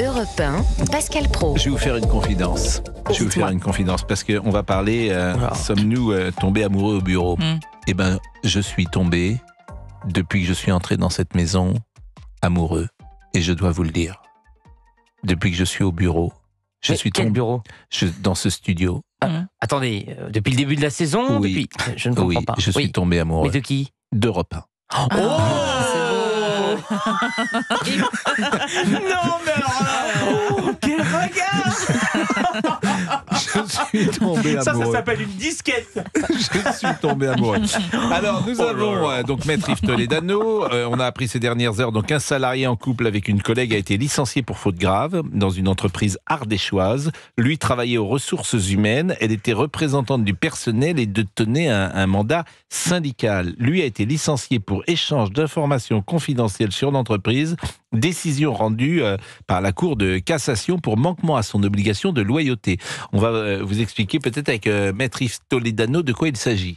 d'Europe 1, Pascal Praud. Je vais vous faire une confidence. Parce qu'on va parler, sommes-nous tombés amoureux au bureau? Eh ben, je suis tombé, depuis que je suis entré dans cette maison, amoureux. Et je dois vous le dire. Depuis que je suis au bureau, Quel bureau? dans ce studio. Attendez, depuis le début de la saison? Oui. Je ne comprends pas. Je suis tombé amoureux. Mais de qui? d'Europe 1. Non, mais alors là, quel regard! Je suis tombé amoureux. Ça s'appelle une disquette. Je suis tombé amoureux. Alors, nous avons donc Maître Yves Toledano. On a appris ces dernières heures donc un salarié en couple avec une collègue a été licencié pour faute grave dans une entreprise ardéchoise. Lui travaillait aux ressources humaines. Elle était représentante du personnel et tenait un mandat syndical. Lui a été licencié pour échange d'informations confidentielles sur l'entreprise. Décision rendue par la Cour de cassation pour manquement à son obligation de loyauté. On va vous expliquer peut-être avec Maître Yves Toledano de quoi il s'agit.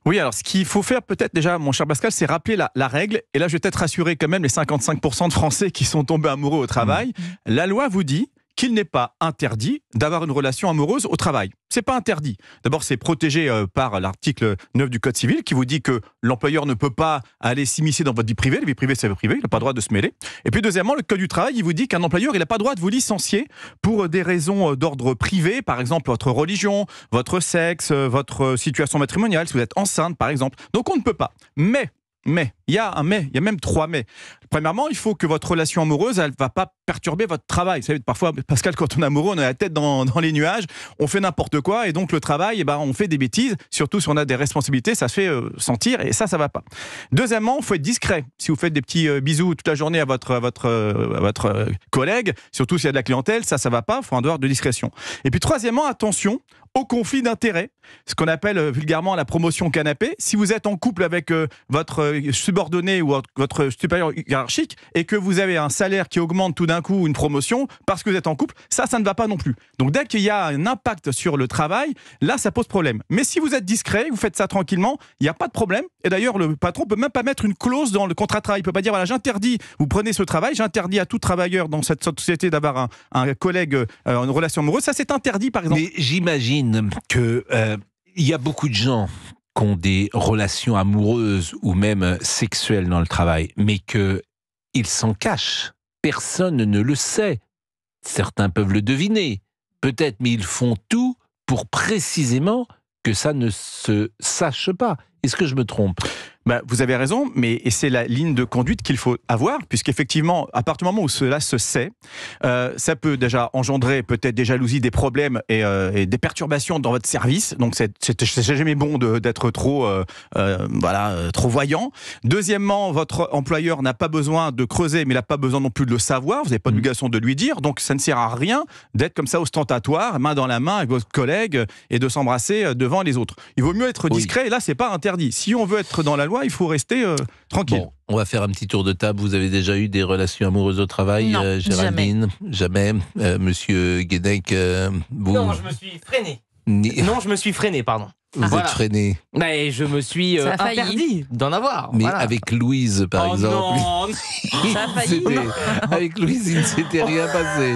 Oui, alors ce qu'il faut faire peut-être déjà, mon cher Pascal, c'est rappeler la règle. Et là, je vais peut-être rassurer quand même les 55% de Français qui sont tombés amoureux au travail. La loi vous dit qu'il n'est pas interdit d'avoir une relation amoureuse au travail. C'est pas interdit. D'abord, c'est protégé par l'article 9 du Code civil qui vous dit que l'employeur ne peut pas aller s'immiscer dans votre vie privée. La vie privée, c'est la vie privée. Il n'a pas le droit de se mêler. Et puis, deuxièmement, le Code du travail, il vous dit qu'un employeur, il n'a pas le droit de vous licencier pour des raisons d'ordre privé. Par exemple, votre religion, votre sexe, votre situation matrimoniale, si vous êtes enceinte, par exemple. Donc, on ne peut pas. Mais, il y a même 3 mais. Premièrement, il faut que votre relation amoureuse, elle ne va pas perturber votre travail. Vous savez, parfois, Pascal, quand on est amoureux, on a la tête dans les nuages, on fait n'importe quoi, et donc le travail, on fait des bêtises, surtout si on a des responsabilités, ça se fait sentir, et ça va pas. Deuxièmement, il faut être discret. Si vous faites des petits bisous toute la journée à votre collègue, surtout s'il y a de la clientèle, ça va pas, il faut un devoir de discrétion. Et puis troisièmement, attention au conflit d'intérêts, ce qu'on appelle vulgairement la promotion canapé. Si vous êtes en couple avec votre subordonné ou votre supérieur hiérarchique et que vous avez un salaire qui augmente tout d'un coup, une promotion, parce que vous êtes en couple, ça ne va pas non plus. Donc dès qu'il y a un impact sur le travail, là ça pose problème. Mais si vous êtes discret, vous faites ça tranquillement, il n'y a pas de problème. Et d'ailleurs, le patron peut même pas mettre une clause dans le contrat de travail. Il peut pas dire, voilà, j'interdis, vous prenez ce travail, j'interdis à tout travailleur dans cette société d'avoir un collègue en relation amoureuse. Ça, c'est interdit, par exemple. Mais j'imagine que il y a beaucoup de gens qui ont des relations amoureuses ou même sexuelles dans le travail, mais qu'ils s'en cachent. Personne ne le sait. Certains peuvent le deviner, peut-être, mais ils font tout pour précisément que ça ne se sache pas. Est-ce que je me trompe ? Vous avez raison, mais c'est la ligne de conduite qu'il faut avoir, puisqu'effectivement, à partir du moment où cela se sait, ça peut déjà engendrer peut-être des jalousies, des problèmes et des perturbations dans votre service. Donc c'est jamais bon d'être trop voyant. Deuxièmement, votre employeur n'a pas besoin de creuser, mais il n'a pas besoin non plus de le savoir. Vous n'avez pas d'obligation de lui dire, donc ça ne sert à rien d'être comme ça ostentatoire, main dans la main avec votre collègue et de s'embrasser devant les autres. Il vaut mieux être discret, et là c'est pas interdit. Si on veut être dans la loi, il faut rester tranquille. Bon, on va faire un petit tour de table. Vous avez déjà eu des relations amoureuses au travail? Non, Géraldine? Jamais. Monsieur Guédec, vous? Non, je me suis freiné. Pardon. Vous êtes freiné. Mais je me suis interdit d'en avoir. Mais avec Louise, par exemple. Non, Ça a failli. Avec Louise, il ne s'était rien passé.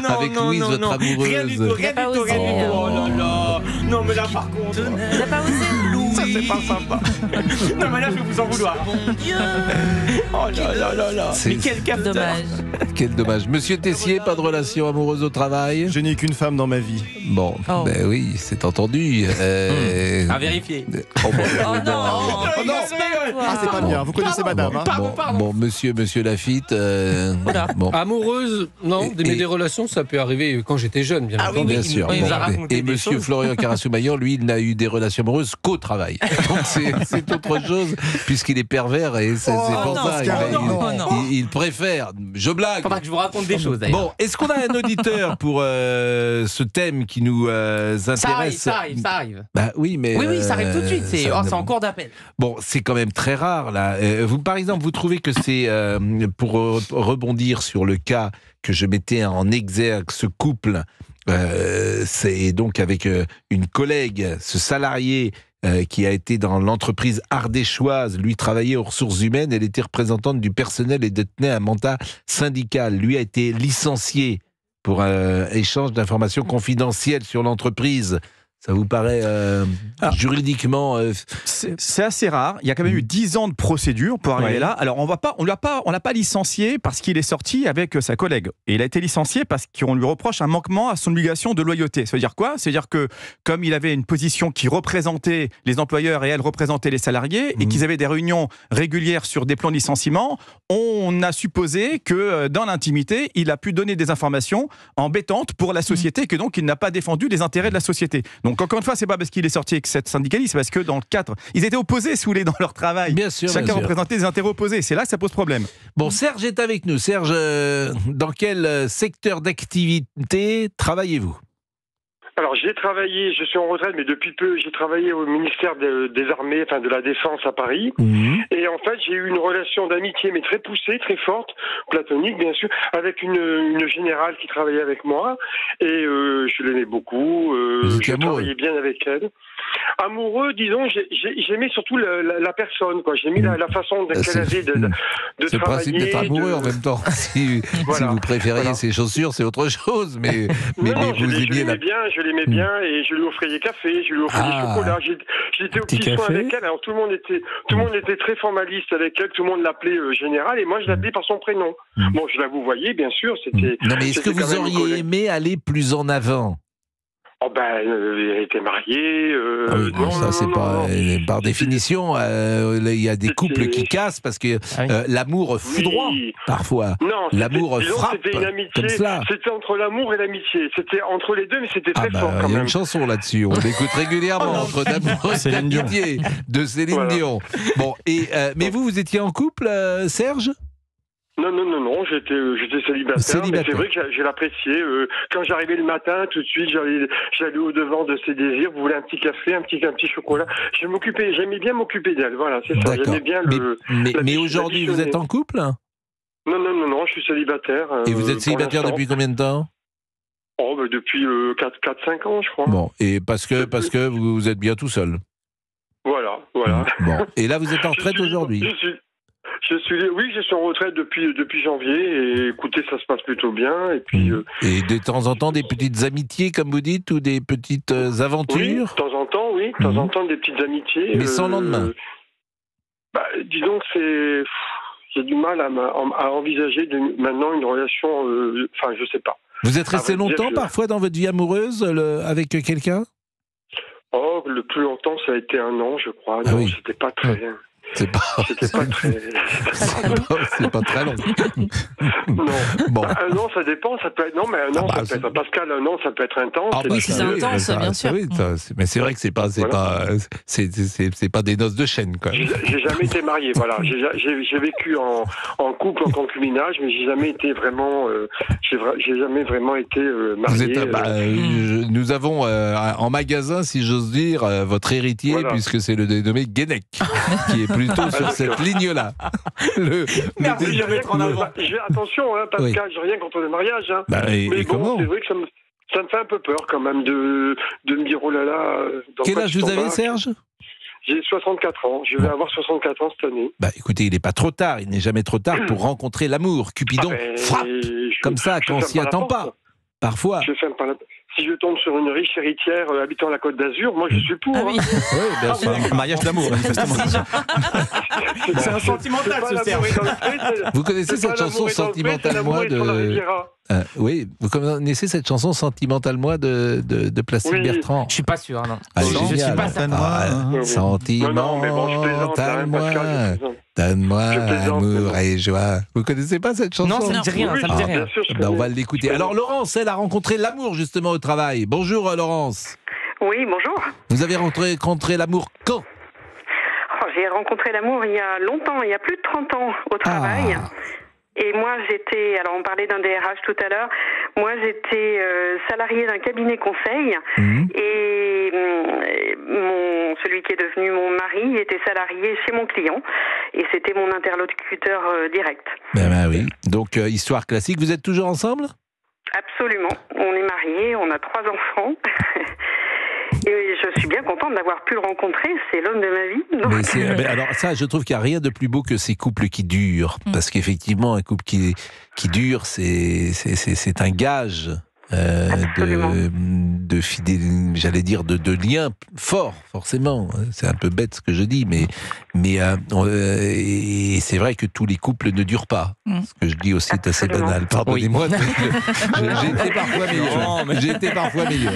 Avec Louise, votre amoureuse. Rien du tout. Oh là là. Non, mais là, par contre. Il n'a pas osé. Ça, c'est pas sympa. Non, mais là, je vais vous en vouloir. Oh là là. Mais quel capteur. Dommage. Quel dommage. Monsieur Tessier, pas de relation amoureuse au travail? Je n'ai qu'une femme dans ma vie. Bon, Oh. oui, c'est entendu. À vérifier. Oh non. C'est pas bien, vous connaissez madame. Bon, monsieur Lafitte. Voilà. Bon. Amoureuse, non, mais des relations, ça peut arriver quand j'étais jeune, bien entendu. Bien sûr. il nous a Bon, raconté et des monsieur choses. Florian Carassou-Maillan, lui, il n'a eu des relations amoureuses qu'au travail. Donc c'est autre chose, puisqu'il est pervers et c'est pour non, ça. non. Il préfère. Je blague. Faudra que je vous raconte des choses, d'ailleurs. Bon, est-ce qu'on a un auditeur pour ce thème qui nous intéresse? Ça arrive. Bah oui, mais Oui, ça arrive tout de suite. C'est ça- en cours d'appel. Bon, c'est quand même très rare là. Vous, par exemple, vous trouvez que c'est pour rebondir sur le cas que je mettais en exergue, ce couple, c'est donc avec une collègue, ce salarié qui a été dans l'entreprise ardéchoise, lui travaillait aux ressources humaines, elle était représentante du personnel et détenait un mandat syndical. Lui a été licencié pour un échange d'informations confidentielles sur l'entreprise. Ça vous paraît juridiquement C'est assez rare. Il y a quand même eu 10 ans de procédure pour arriver là. Alors, on l'a pas licencié parce qu'il est sorti avec sa collègue. Et il a été licencié parce qu'on lui reproche un manquement à son obligation de loyauté. Ça veut dire quoi ? C'est-à-dire que, comme il avait une position qui représentait les employeurs et elle représentait les salariés, et qu'ils avaient des réunions régulières sur des plans de licenciement, on a supposé que, dans l'intimité, il a pu donner des informations embêtantes pour la société, que donc il n'a pas défendu les intérêts de la société. Donc, encore une fois, c'est pas parce qu'il est sorti avec cette syndicaliste, c'est parce que dans le cadre, ils étaient opposés, si vous voulez, dans leur travail. Bien sûr. Chacun représentait des intérêts opposés. C'est là que ça pose problème. Bon, Serge est avec nous. Serge, dans quel secteur d'activité travaillez-vous ? Alors j'ai travaillé, je suis en retraite, mais depuis peu, j'ai travaillé au ministère des Armées, enfin de la Défense à Paris. Et en fait, j'ai eu une relation d'amitié, mais très poussée, très forte, platonique bien sûr, avec une générale qui travaillait avec moi. Et je l'aimais beaucoup, je travaillais bien avec elle. Amoureux, disons, j'aimais surtout la personne, quoi. J'aimais la façon qu'elle avait de travailler. C'est le principe d'être amoureux en même temps. Si vous préfériez ses chaussures, c'est autre chose, mais vous aimiez je l'aimais bien et je lui offrais des cafés, je lui offrais des chocolats. J'étais au petit soin avec elle. Alors tout le monde était très formaliste avec elle. Tout le monde l'appelait général et moi je l'appelais par son prénom. Bon, je la vous voyez, bien sûr. Non, mais est-ce que vous auriez aimé aller plus en avant ? Oh elle était mariée. Non, ça c'est pas. Par définition, il y a des couples qui cassent parce que l'amour foudroie parfois. Non, l'amour frappe. C'était une amitié. Comme cela. C'était entre l'amour et l'amitié. C'était entre les deux, mais c'était très fort quand même. Il y a une chanson là-dessus. On l'écoute régulièrement entre l'amour et l'amitié de Céline Dion. Bon, mais vous étiez en couple, Serge ? Non, j'étais célibataire. Mais c'est vrai que je l'appréciais. Quand j'arrivais le matin, tout de suite, j'allais au-devant de ses désirs. Vous voulez un petit café, un petit chocolat. J'aimais bien m'occuper d'elle. Voilà, c'est ça. J'aimais bien mais aujourd'hui, vous êtes en couple ? Non, je suis célibataire. Et vous êtes célibataire depuis combien de temps ? Depuis 4-5 ans, je crois. Bon, et parce que vous êtes bien tout seul. Voilà. Bon, et là, vous êtes en retraite aujourd'hui ? Je suis en retraite depuis janvier et écoutez, ça se passe plutôt bien. Et puis. Et de temps en temps, des petites amitiés, comme vous dites, ou des petites aventures ? Oui, de temps en temps, des petites amitiés. Mais sans lendemain. Disons que j'ai du mal à envisager maintenant une relation. Je sais pas. Vous êtes resté longtemps parfois dans votre vie amoureuse avec quelqu'un ? Le plus longtemps, ça a été 1 an, je crois. C'était pas très. C'était pas très. C'est pas très long. Non. Bon. 1 an, ça dépend. Ça peut être. Non, mais 1 an, ça peut être. Pascal, 1 an, ça peut être intense. C'est intense, bien sûr. Oui, mais c'est vrai que c'est pas des noces de chêne, quoi. J'ai jamais été marié. Voilà. J'ai vécu en couple, en concubinage, mais j'ai jamais été vraiment. J'ai jamais vraiment été marié. Nous avons en magasin, si j'ose dire, votre héritier, puisque c'est le dénommé Guénec, qui est plutôt sur cette ligne-là. Merci, je vais mettre en avant. Attention, Pascal, j'ai rien contre le mariage. Mais bon, c'est vrai que ça me fait un peu peur quand même de me dire oh là là. Quel âge vous avez, Serge ? J'ai 64 ans. Je vais avoir 64 ans cette année. Écoutez, il n'est pas trop tard. Il n'est jamais trop tard pour rencontrer l'amour. Cupidon frappe comme ça quand on s'y attend pas. Parfois. Si je tombe sur une riche héritière habitant la Côte d'Azur, moi je suis pour. Oui, bien sûr. Un mariage d'amour, manifestement. C'est un sentimental, ce Serge. Vous connaissez cette chanson Sentimental Moi de. Oui, vous connaissez cette chanson Sentimental Moi de Placide Bertrand ? Je suis pas sûr, non. Je suis pas certain. Sentimental Moi. Donne-moi amour et joie. Vous connaissez pas cette chanson ? Non, ça me dit rien, ça me dit rien. On va l'écouter. Alors Laurence, elle a rencontré l'amour justement au travail. Bonjour Laurence. Oui, bonjour. Vous avez rencontré l'amour quand ? J'ai rencontré l'amour il y a longtemps, il y a plus de 30 ans au travail. Et moi, alors on parlait d'un DRH tout à l'heure, moi j'étais salariée d'un cabinet conseil et celui qui est devenu mon mari était salarié chez mon client et c'était mon interlocuteur direct. Ben oui, donc histoire classique, vous êtes toujours ensemble ? Absolument, on est mariés, on a 3 enfants. Et je suis bien contente d'avoir pu le rencontrer. C'est l'homme de ma vie. Donc, Mais alors ça, je trouve qu'il n'y a rien de plus beau que ces couples qui durent. Parce qu'effectivement, un couple qui dure, c'est un gage de fidélité, j'allais dire de lien fort, forcément. C'est un peu bête ce que je dis, mais et c'est vrai que tous les couples ne durent pas. Ce que je dis aussi est assez banal. Pardonnez-moi. J'ai été parfois meilleur. J'ai été parfois meilleur.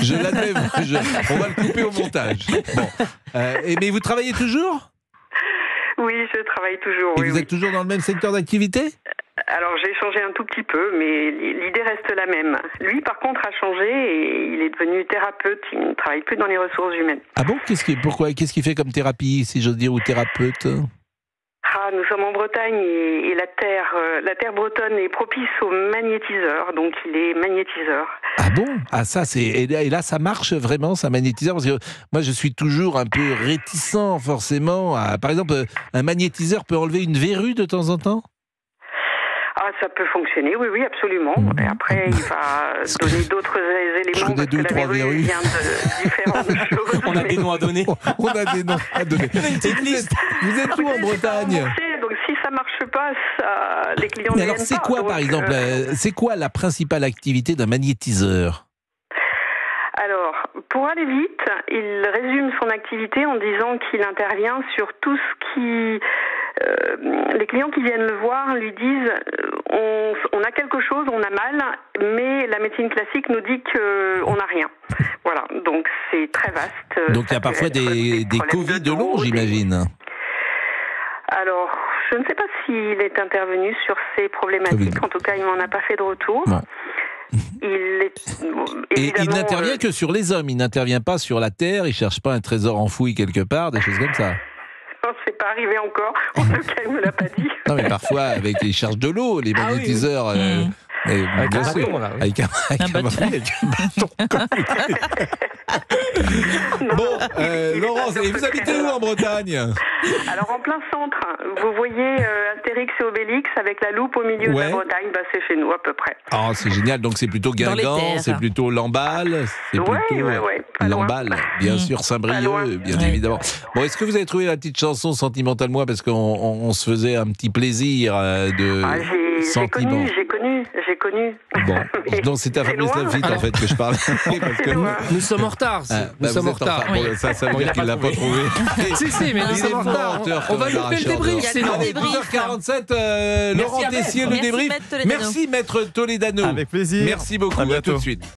Je l'admets. On va le couper au montage. Bon. Mais vous travaillez toujours ? Oui, je travaille toujours. Et vous êtes toujours dans le même secteur d'activité ? Alors j'ai changé un tout petit peu, mais l'idée reste la même. Lui, par contre, a changé et il est devenu thérapeute. Il ne travaille plus dans les ressources humaines. Ah bon ? Qu'est-ce qu'il fait comme thérapie, si j'ose dire, ou thérapeute ? Nous sommes en Bretagne et la terre bretonne est propice aux magnétiseurs, donc il est magnétiseur. Ah bon ? Ah ça c'est et là ça marche vraiment, ça magnétiseur, parce que moi je suis toujours un peu réticent forcément par exemple, un magnétiseur peut enlever une verrue de temps en temps ? Ça peut fonctionner, oui, absolument. Et après, il va donner d'autres éléments parce que la verrue vient de différentes choses. On a des noms à donner. On a des noms à donner. Vous êtes où en Bretagne ? Donc si ça marche pas, les clients Mais ne alors viennent c'est pas. quoi, par exemple, c'est quoi la principale activité d'un magnétiseur ? Alors, pour aller vite, il résume son activité en disant qu'il intervient sur tout ce qui... les clients qui viennent le voir lui disent on a quelque chose, on a mal, mais la médecine classique nous dit qu'on n'a rien. Voilà, donc c'est très vaste. Donc il y a parfois des Covid de long, j'imagine. Alors, je ne sais pas s'il est intervenu sur ces problématiques. En tout cas, il m'en a pas fait de retour. Non. Et il n'intervient que sur les hommes, il n'intervient pas sur la terre, il cherche pas un trésor enfoui quelque part, des choses comme ça. Non, c'est pas arrivé encore, en tout cas il me l'a pas dit. Non mais parfois avec ils cherchent de l'eau, les magnétiseurs. Avec un bâton, là. Avec un bâton. Bon, Laurence, et vous habitez où en Bretagne ? Alors en plein centre, vous voyez Astérix et Obélix avec la loupe au milieu de la Bretagne, c'est chez nous à peu près. Oh, c'est génial, donc c'est plutôt Guingamp, c'est plutôt Lamballe, c'est plutôt Lamballe, bien sûr, Saint-Brieuc, bien évidemment. Bon, est-ce que vous avez trouvé la petite chanson Sentimental Moi, parce qu'on se faisait un petit plaisir de sentiment. J'ai connu. Bon, non, c'est à Fabrice Lafitte en fait que je parle. Parce que nous sommes en retard. Nous sommes en retard. Bon, ça veut dire qu'il l'a pas trouvé. Si, mais nous sommes en retard. On va louper le débrief. C'est 12h47, Laurent Tessier, le débrief. Merci Maître Toledano. Avec plaisir. Merci beaucoup, à tout de suite.